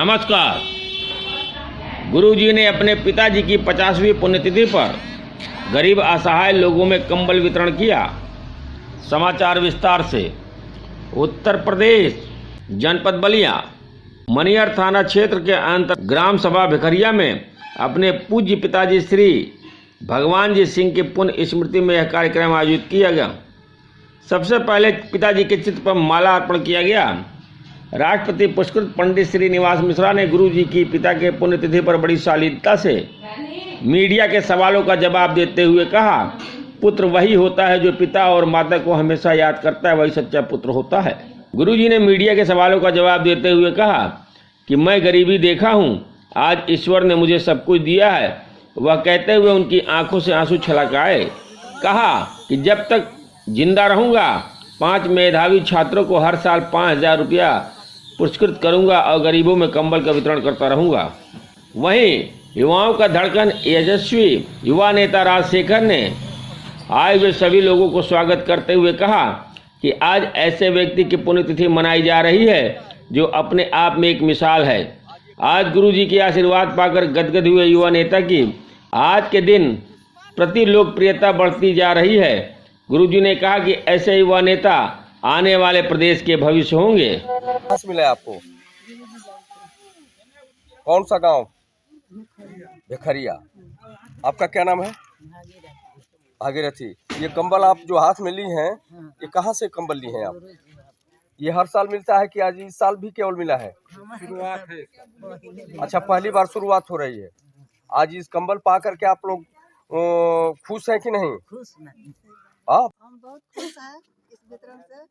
नमस्कार। गुरुजी ने अपने पिताजी की 50वीं पुण्यतिथि पर गरीब असहाय लोगों में कंबल वितरण किया। समाचार विस्तार से। उत्तर प्रदेश जनपद बलिया मनियर थाना क्षेत्र के अंतर्गत ग्राम सभा भिखरिया में अपने पूज्य पिताजी श्री भगवान जी सिंह की पुण्य स्मृति में यह कार्यक्रम आयोजित किया गया। सबसे पहले पिताजी के चित्र पर माला अर्पण किया गया। राष्ट्रपति पुरस्कृत पंडित श्रीनिवास मिश्रा ने गुरु जी की पिता के पुण्यतिथि पर बड़ी शालीनता से मीडिया के सवालों का जवाब देते हुए कहा, पुत्र वही होता है जो पिता और माता को हमेशा याद करता है, वही सच्चा पुत्र होता है। गुरु जी ने मीडिया के सवालों का जवाब देते हुए कहा कि मैं गरीबी देखा हूँ, आज ईश्वर ने मुझे सब कुछ दिया है। वह कहते हुए उनकी आंखों से आंसू छलक आए। कहा कि जब तक जिंदा रहूंगा 5 मेधावी छात्रों को हर साल 5,000 रुपया पुरस्कृत करूंगा और गरीबों में कंबल का वितरण करता रहूंगा। वहीं युवाओं का धड़कन यशस्वी युवा नेता राजशेखर ने आए हुए सभी लोगों को स्वागत करते हुए कहा कि आज ऐसे व्यक्ति की पुण्यतिथि मनाई जा रही है जो अपने आप में एक मिसाल है। आज गुरु जी के आशीर्वाद पाकर गदगद हुए युवा नेता की आज के दिन प्रति लोकप्रियता बढ़ती जा रही है। गुरु जी ने कहा कि ऐसे युवा नेता आने वाले प्रदेश के भविष्य होंगे। मिला आपको कौन सा गांव? भिखरिया। आपका क्या नाम है? भागीरथी। ये कंबल आप जो हाथ में ली हैं, ये कहाँ से कंबल ली हैं आप? ये हर साल मिलता है कि आज इस साल भी केवल मिला है? शुरुआत है। अच्छा, पहली बार शुरुआत हो रही है। आज इस कंबल पा करके आप लोग खुश हैं कि नहीं? खुश नहीं, आप हम बहुत खुश हैं इस वितरण से,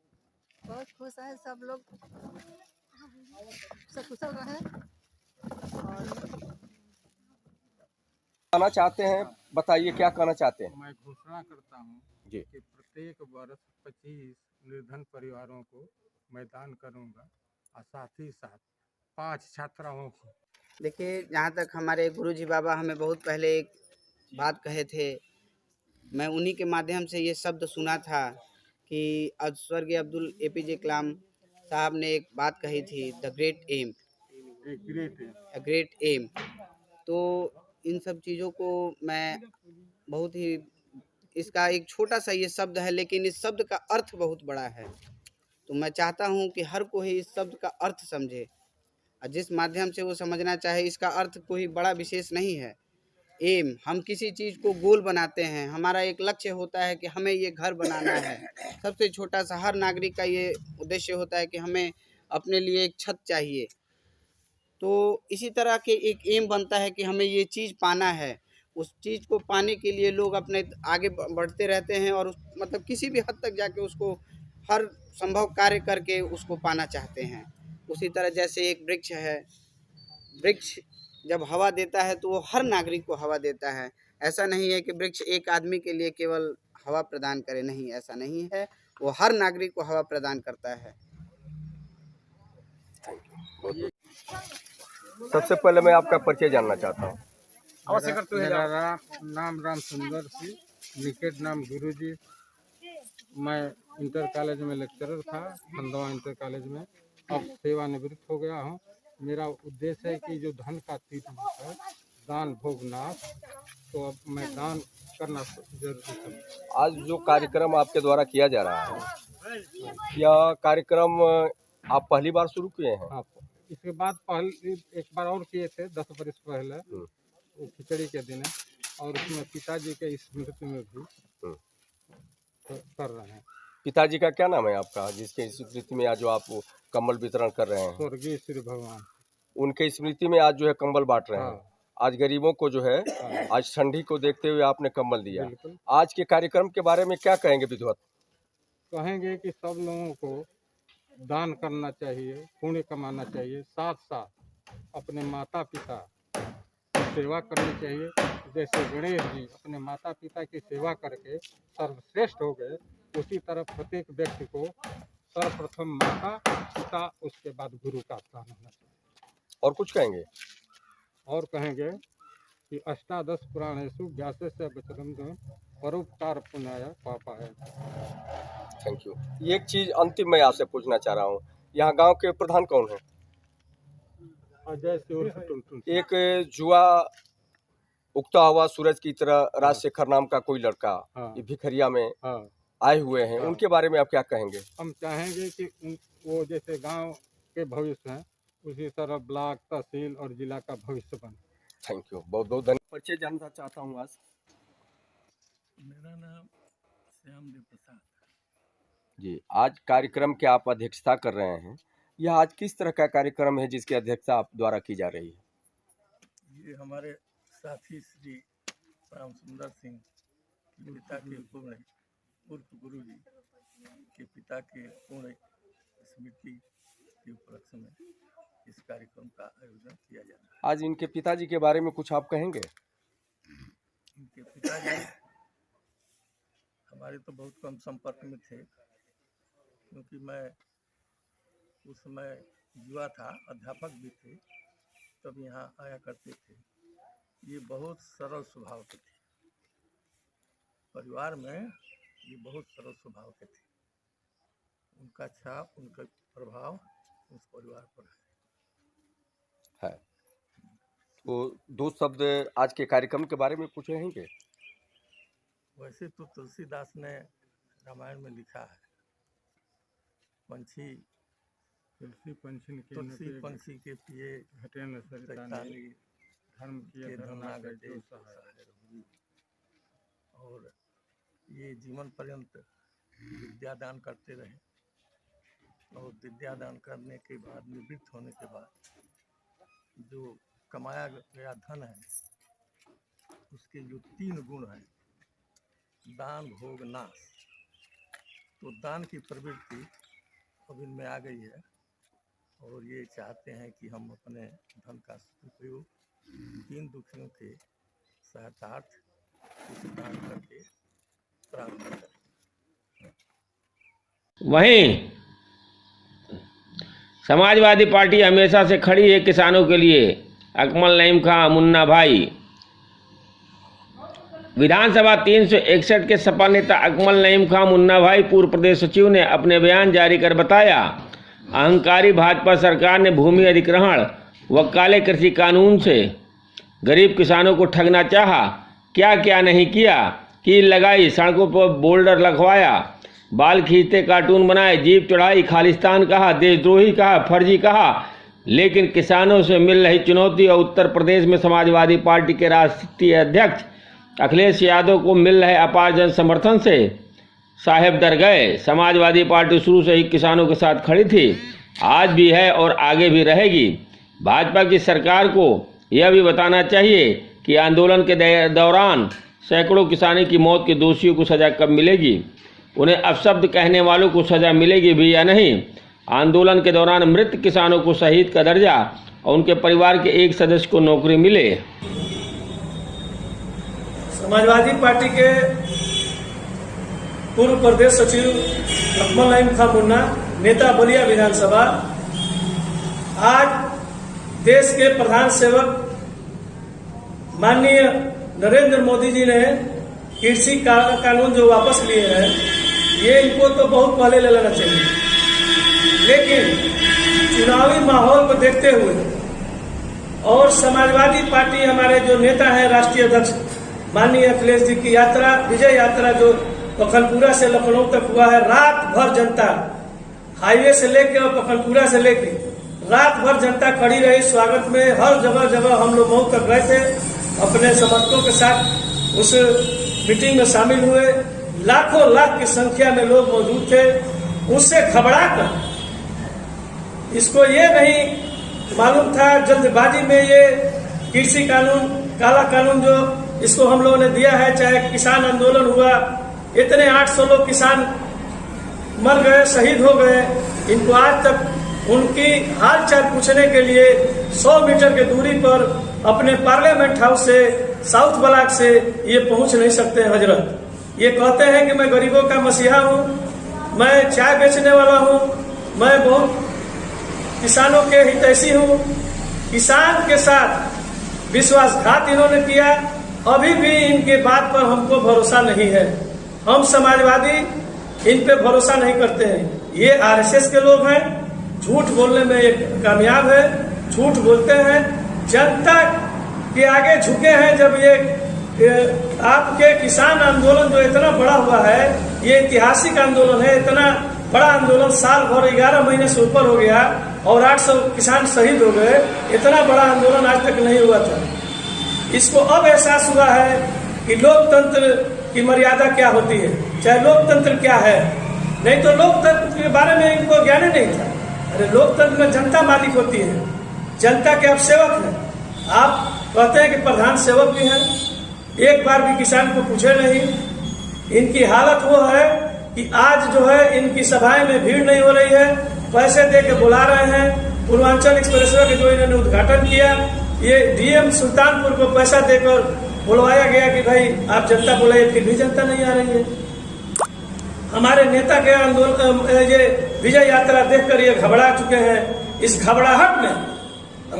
बहुत खुश हैं। सब लोग सकुशल रहे और कहना चाहते हैं, बताइए क्या कहना चाहते हैं? मैं घोषणा करता हूँ जी। कि प्रत्येक वर्ष 25 निर्धन परिवारों को मैं दान करूँगा और साथ ही साथ 5 छात्राओं को। देखिए, जहाँ तक हमारे गुरुजी बाबा हमें बहुत पहले एक बात कहे थे, मैं उन्हीं के माध्यम से ये शब्द सुना था कि स्वर्गीय अब्दुल APJ कलाम साहब ने एक बात कही थी, the great M, a great M. तो इन सब चीज़ों को मैं बहुत ही, इसका एक छोटा सा ये शब्द है लेकिन इस शब्द का अर्थ बहुत बड़ा है। तो मैं चाहता हूँ कि हर कोई इस शब्द का अर्थ समझे और जिस माध्यम से वो समझना चाहे। इसका अर्थ कोई बड़ा विशेष नहीं है। एम, हम किसी चीज़ को गोल बनाते हैं, हमारा एक लक्ष्य होता है कि हमें ये घर बनाना है। सबसे छोटा सा हर नागरिक का ये उद्देश्य होता है कि हमें अपने लिए एक छत चाहिए। तो इसी तरह के एक एम बनता है कि हमें ये चीज़ पाना है। उस चीज़ को पाने के लिए लोग अपने आगे बढ़ते रहते हैं और मतलब किसी भी हद तक जाके उसको हर संभव कार्य करके उसको पाना चाहते हैं। उसी तरह जैसे एक वृक्ष है, वृक्ष जब हवा देता है तो वो हर नागरिक को हवा देता है। ऐसा नहीं है कि वृक्ष एक आदमी के लिए केवल हवा प्रदान करे, नहीं, ऐसा नहीं है। वो हर नागरिक को हवा प्रदान करता है। सबसे पहले मैं आपका परिचय जानना चाहता हूँ। मेरा नाम राम सुंदर सिंह, निकट नाम गुरुजी। मैं इंटर कॉलेज में लेक्चरर था, खंडवा इंटर कॉलेज में। अब सेवानिवृत्त हो गया हूँ। मेरा उद्देश्य है कि जो धन का तीर्थ है, दान भोग नाश, तो अब मैं दान करना जरूरी समझता। आज जो कार्यक्रम आपके द्वारा किया जा रहा है, यह कार्यक्रम आप पहली बार शुरू किए हैं? हाँ, इसके बाद पहले एक बार और किए थे 10 वर्ष पहले, वो खिचड़ी के दिन है, और उसमें पिताजी के स्मृति में भी कर रहे हैं। पिताजी का क्या नाम है आपका, जिसके स्मृति में आज जो आप कंबल वितरण कर रहे हैं? स्वर्गीय श्री भगवान। उनके स्मृति में आज जो है कंबल बांट रहे हैं। हाँ। आज गरीबों को जो है, आज ठंडी को देखते हुए आपने कंबल दिया। बिल्कुल। आज के कार्यक्रम के बारे में क्या कहेंगे विद्वत? कहेंगे कि सब लोगों को दान करना चाहिए, पुण्य कमाना चाहिए, साथ साथ अपने माता पिता की सेवा करनी चाहिए। जैसे गणेश जी अपने माता पिता की सेवा करके सर्वश्रेष्ठ हो गए, उसी तरह प्रत्येक व्यक्ति को सर्वप्रथम माता पिता, उसके बाद गुरु का स्थान होना चाहिए। और कुछ कहेंगे? और कहेंगे कि अष्टादश पुराणेषु व्यासस्य वचनं परोपकार पुण्याय पापाय। Thank you. एक चीज अंतिम मैं आपसे पूछना चाह रहा हूँ, यहाँ गांव के प्रधान कौन है? अजय से उर्फ टुनटुन। एक जुआ उगता हुआ सूरज की तरह राजशेखर नाम का कोई लड़का हाँ। ये भिखरिया में हाँ, आए हुए हैं, हाँ। उनके बारे में आप क्या कहेंगे? हम चाहेंगे कि वो जैसे गांव के भविष्य हैं उसी तरह ब्लॉक, तहसील और जिला का भविष्य बने। थैंक यू, बहुत बहुत धन्यवाद। परिचय जानना चाहता हूँ आज। मेरा नाम श्यामदेव प्रसाद। जी, आज कार्यक्रम के आप अध्यक्षता कर रहे हैं, यह आज किस तरह का कार्यक्रम है जिसकी अध्यक्षता आप द्वारा की जा रही है? ये हमारे साथी श्री राम सुंदर सिंह के पिता के पूर्ण उर्फ गुरु जी के पिता के पूर्ण स्मृति के उपलक्ष्य में इस कार्यक्रम का आयोजन किया जा रहा है। आज इनके पिताजी के बारे में कुछ आप कहेंगे? इनके पिताजी हमारे तो बहुत कम संपर्क में थे, क्योंकि मैं उस समय युवा था, अध्यापक भी थे, तब यहाँ आया करते थे। ये बहुत सरल स्वभाव के थे, परिवार में ये बहुत सरल स्वभाव के थे। उनका छाप, उनका प्रभाव उस परिवार पर है। तो दो शब्द आज के कार्यक्रम के बारे में कुछ कहेंगे? वैसे तो तुलसीदास ने रामायण में लिखा है, पंछी तुलसी पंछी के पिए घटे न शैतानी, धर्म के धर्म ना घटे जो सहाय रघुवीर। और ये जीवन पर्यंत विद्या दान करते रहे, और विद्या दान करने के बाद, निवृत्त होने के बाद जो कमाया गया धन है, उसके जो 3 गुण हैं, दान, भोग, नाश, तो दान की प्रवृत्ति अब इनमें आ गई है, और ये चाहते हैं कि हम अपने धन का उपयोग दीन दुखियों के सहायतार्थ कुछ दान करके प्राप्त करें। वहीं समाजवादी पार्टी हमेशा से खड़ी है किसानों के लिए। अकमल नईम खां मुन्ना भाई। विधानसभा 361 के सपा नेता अकमल नईम खां मुन्ना भाई पूर्व प्रदेश सचिव ने अपने बयान जारी कर बताया, अहंकारी भाजपा सरकार ने भूमि अधिग्रहण व काले कृषि कानून से गरीब किसानों को ठगना चाहा। क्या क्या नहीं किया, कील लगाई, सड़कों पर बोल्डर लगवाया, बाल खींचते कार्टून बनाए, जीप चढ़ाई, खालिस्तान कहा, देशद्रोही कहा, फर्जी कहा। लेकिन किसानों से मिल रही चुनौती और उत्तर प्रदेश में समाजवादी पार्टी के राष्ट्रीय अध्यक्ष अखिलेश यादव को मिल रहे अपार जन समर्थन से साहेब डर गए। समाजवादी पार्टी शुरू से ही किसानों के साथ खड़ी थी, आज भी है और आगे भी रहेगी। भाजपा की सरकार को यह भी बताना चाहिए कि आंदोलन के दौरान सैकड़ों किसानी की मौत के दोषियों को सजा कब मिलेगी, उन्हें अपशब्द कहने वालों को सजा मिलेगी भी या नहीं। आंदोलन के दौरान मृत किसानों को शहीद का दर्जा और उनके परिवार के एक सदस्य को नौकरी मिले। समाजवादी पार्टी के पूर्व प्रदेश सचिव अकमल नईम खां मुन्ना, नेता बलिया विधानसभा, आज देश के प्रधान सेवक माननीय नरेंद्र मोदी जी ने कृषि कानून जो वापस लिए हैं, ये इनको तो बहुत पहले ले लेना चाहिए, लेकिन चुनावी माहौल को देखते हुए और समाजवादी पार्टी हमारे जो नेता हैं, राष्ट्रीय अध्यक्ष माननीय अखिलेश जी की यात्रा, विजय यात्रा जो पखनपुरा से लखनऊ तक हुआ है, रात भर जनता हाईवे से लेके और पखनपुरा से लेके रात भर जनता खड़ी रही स्वागत में। हर जगह जगह हम लोग मऊ तक गए थे, अपने समर्थकों के साथ उस मीटिंग में शामिल हुए। लाखों लाख की संख्या में लोग मौजूद थे। उससे घबरा कर इसको ये नहीं मालूम था, जल्दबाजी में ये कृषि कानून, काला कानून जो इसको हम लोगों ने दिया है, चाहे किसान आंदोलन हुआ, इतने 800 लोग किसान मर गए, शहीद हो गए, इनको आज तक उनकी हालचाल पूछने के लिए 100 मीटर की दूरी पर अपने पार्लियामेंट हाउस से, साउथ ब्लॉक से ये पहुंच नहीं सकते हैं। हजरत ये कहते हैं कि मैं गरीबों का मसीहा हूं, मैं चाय बेचने वाला हूं, मैं बहुत किसानों के हितैषी हूं। किसान के साथ विश्वासघात इन्होंने किया। अभी भी इनके बात पर हमको भरोसा नहीं है। हम समाजवादी इन पे भरोसा नहीं करते हैं। ये आरएसएस के लोग हैं, झूठ बोलने में ये कामयाब है। झूठ बोलते हैं। जनता के आगे झुके हैं। जब ये आपके किसान आंदोलन जो इतना बड़ा हुआ है, ये ऐतिहासिक आंदोलन है, इतना बड़ा आंदोलन, साल भर 11 महीने से ऊपर हो गया और 800 किसान शहीद हो गए। इतना बड़ा आंदोलन आज तक नहीं हुआ था। इसको अब एहसास हुआ है कि लोकतंत्र की मर्यादा क्या होती है, चाहे लोकतंत्र क्या है। नहीं तो लोकतंत्र के बारे में इनको ज्ञान ही नहीं था। अरे लोकतंत्र में जनता मालिक होती है, जनता के आप सेवक हैं। आप कहते हैं कि प्रधान सेवक भी हैं, एक बार भी किसान को पूछे नहीं। इनकी हालत वो है कि आज जो है इनकी सभाएं में भीड़ नहीं हो रही है, पैसे दे के बुला रहे हैं। पूर्वांचल एक्सप्रेसवे के जो इन्होंने उद्घाटन किया, ये डीएम सुल्तानपुर को पैसा देकर बुलवाया गया कि भाई आप जनता बुलाइए, फिर भी जनता नहीं आ रही है। हमारे नेता के आंदोलन ये विजय यात्रा देखकर ये घबरा चुके हैं। इस घबराहट में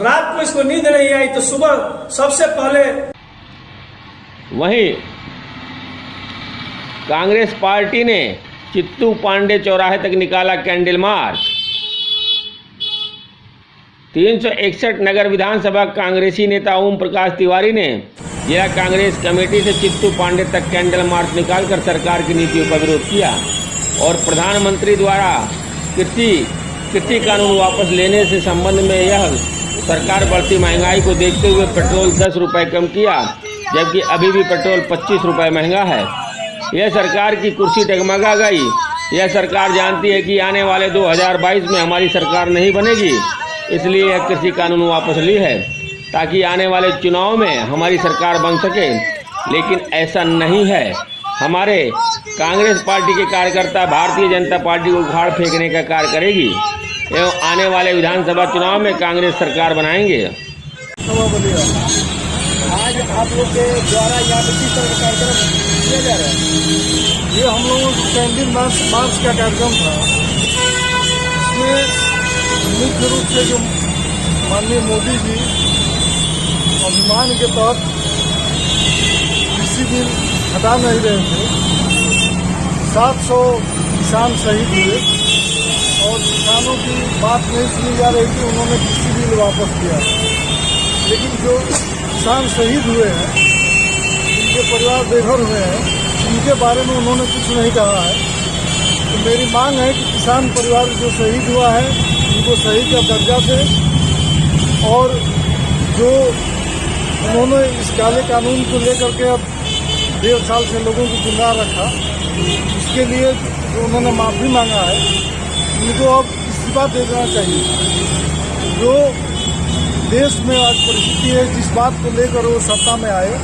रात को इसको नींद नहीं आई तो सुबह सबसे पहले। वहीं कांग्रेस पार्टी ने चित्तू पांडे चौराहे तक निकाला कैंडल मार्च। 361 नगर विधानसभा कांग्रेसी नेता ओम प्रकाश तिवारी ने जिला कांग्रेस कमेटी से चित्तू पांडे तक कैंडल मार्च निकालकर सरकार की नीतियों का विरोध किया और प्रधानमंत्री द्वारा कृषि कानून वापस लेने से संबंध में यह सरकार बढ़ती महंगाई को देखते हुए पेट्रोल 10 रुपये कम किया, जबकि अभी भी पेट्रोल 25 रुपये महंगा है। यह सरकार की कुर्सी डगमगा गई। यह सरकार जानती है कि आने वाले 2022 में हमारी सरकार नहीं बनेगी, इसलिए यह कृषि कानून वापस ली है ताकि आने वाले चुनाव में हमारी सरकार बन सके। लेकिन ऐसा नहीं है। हमारे कांग्रेस पार्टी के कार्यकर्ता भारतीय जनता पार्टी को उखाड़ फेंकने का कार्य करेगी एवं आने वाले विधानसभा चुनाव में कांग्रेस सरकार बनाएंगे। आज आप लोग के द्वारा यहाँ पे किस तरह का कार्यक्रम किया जा रहा है? ये हम लोगों को कैंडल मार्च का कार्यक्रम था। इसमें मुख्य रूप से जो माननीय मोदी जी अभिमान के तहत कृषि बिल हटा नहीं रहे थे। 700 किसान शहीद हुए और किसानों की बात नहीं सुनी जा रही थी, उन्होंने कृषि बिल वापस किया। लेकिन जो किसान शहीद हुए हैं, जिनके परिवार बेघर हुए हैं, उनके बारे में उन्होंने कुछ नहीं कहा है। तो मेरी मांग है कि किसान परिवार जो शहीद हुआ है उनको शहीद का दर्जा दे और जो उन्होंने इस काले कानून को लेकर के अब 1.5 साल से लोगों को गुमराह रखा, इसके लिए जो उन्होंने माफ़ी मांगा है उनको अब इस्तीफा दे देना चाहिए। जो देश में आज परिस्थिति है, जिस बात को लेकर वो सत्ता में आए,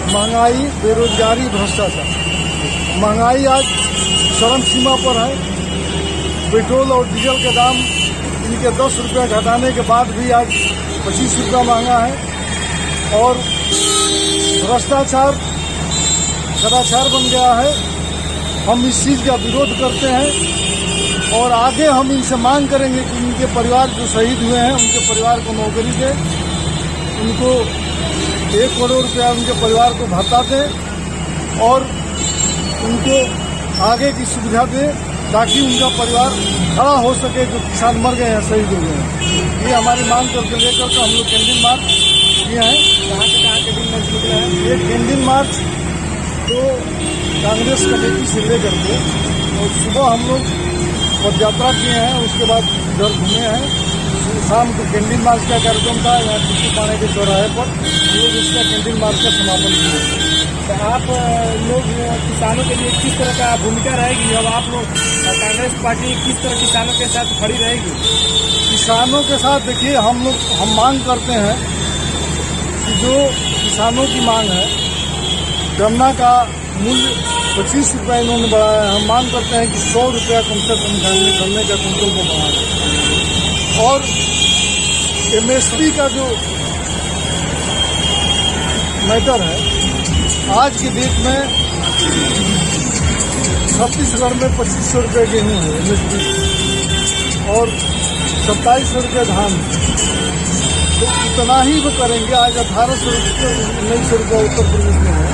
महंगाई, बेरोजगारी, भ्रष्टाचार, महंगाई आज चरम सीमा पर है। पेट्रोल और डीजल के दाम इनके 10 रुपये घटाने के बाद भी आज 25 रुपया महंगा है और भ्रष्टाचार सदाचार बन गया है। हम इस चीज़ का विरोध करते हैं और आगे हम इनसे मांग करेंगे कि उनके परिवार जो शहीद हुए हैं उनके परिवार को नौकरी दें, उनको 1 करोड़ रुपया उनके परिवार को भत्ता दें और उनको आगे की सुविधा दें ताकि उनका परिवार खड़ा हो सके जो किसान मर गए हैं, शहीद हो गए हैं। ये हमारी मांग करके लेकर के हम लोग कैंडल मार्च किए हैं। कहाँ से कहाँ कैंडल मार्च निकला है? ये कैंडल मार्च तो कांग्रेस कमेटी से लेकर के और सुबह हम लोग पद यात्रा किए हैं, उसके बाद इधर घूमे हैं। शाम को कैंडल मार्च का कार्यक्रम था यहाँ चित्तू पांडे के चौराहे पर, लोग इसका कैंडल मार्च का समापन किए। तो आप लोग किसानों के लिए किस तरह का भूमिका रहेगी? अब आप लोग कांग्रेस पार्टी किस तरह किसानों के साथ खड़ी रहेगी? किसानों के साथ देखिए, हम मांग करते हैं कि जो किसानों की मांग है, गन्ना का मूल्य 25 रुपये इन्होंने बढ़ाया है। हम मांग करते हैं कि 100 रुपया कम से कम गन्ने का कुंटल को बढ़ाएं और MSP का जो मैटर है, आज की डेट में छत्तीसगढ़ में 2500 रुपये गेहूँ है MSP और 2700 रुपये धान। तो इतना ही वो करेंगे। आज 1800 1900 रुपये उत्तर प्रदेश में है,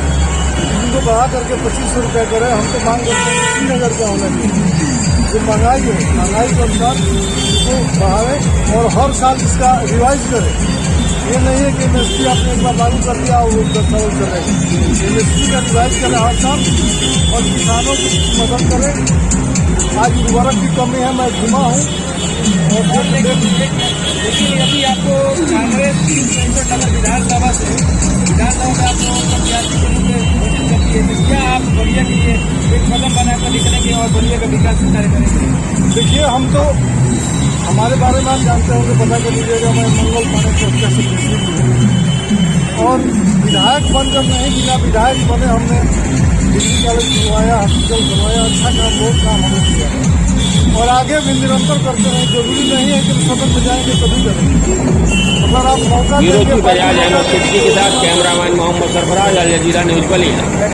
इनको बढ़ा करके 2500 रुपये करें। हम तो मांग करते हैं 3000 रुपये होना चाहिए। जो महंगाई है, महंगाई के अनुसार इसको बढ़ावे और हर साल इसका रिवाइज करें। ये नहीं है कि एमएसपी आपने एक बार लागू कर दिया और वो 10 साल चलेगा। एमएसपी का रिवाइज करें हर साल और किसानों की मदद करें। आज उर्वरक की कमी है, मैं घुमा हूँ और लेकिन यदि आपको कांग्रेस विधानसभा में आपको प्रत्याशी के रूप में घोषित करती है तो क्या आप बलिया के लिए एक कदम बनाकर निकलेंगे और बलिया का विकास कार्य करेंगे? देखिए, हम तो हमारे बारे में आप जानते होंगे, पता कर लीजिएगा, मैं मंगल पाने चर्चा से प्रेसिडेंट और विधायक बनकर नहीं, बिना विधायक बने हमने डिग्री कॉलेज बनवाया, हॉस्पिटल बनवाया, अच्छा काम, बहुत काम हमने किया और आगे भी निरंतर करते रहें। जरूरी नहीं है कि सदन में जाएंगे तभी करेंगे। अगर आप मौका ब्यूरो चीफ एजाज अहमद सिद्दीकी के साथ कैमरामैन मोहम्मद सरफराज, अल जजीरा न्यूज़ बलिया।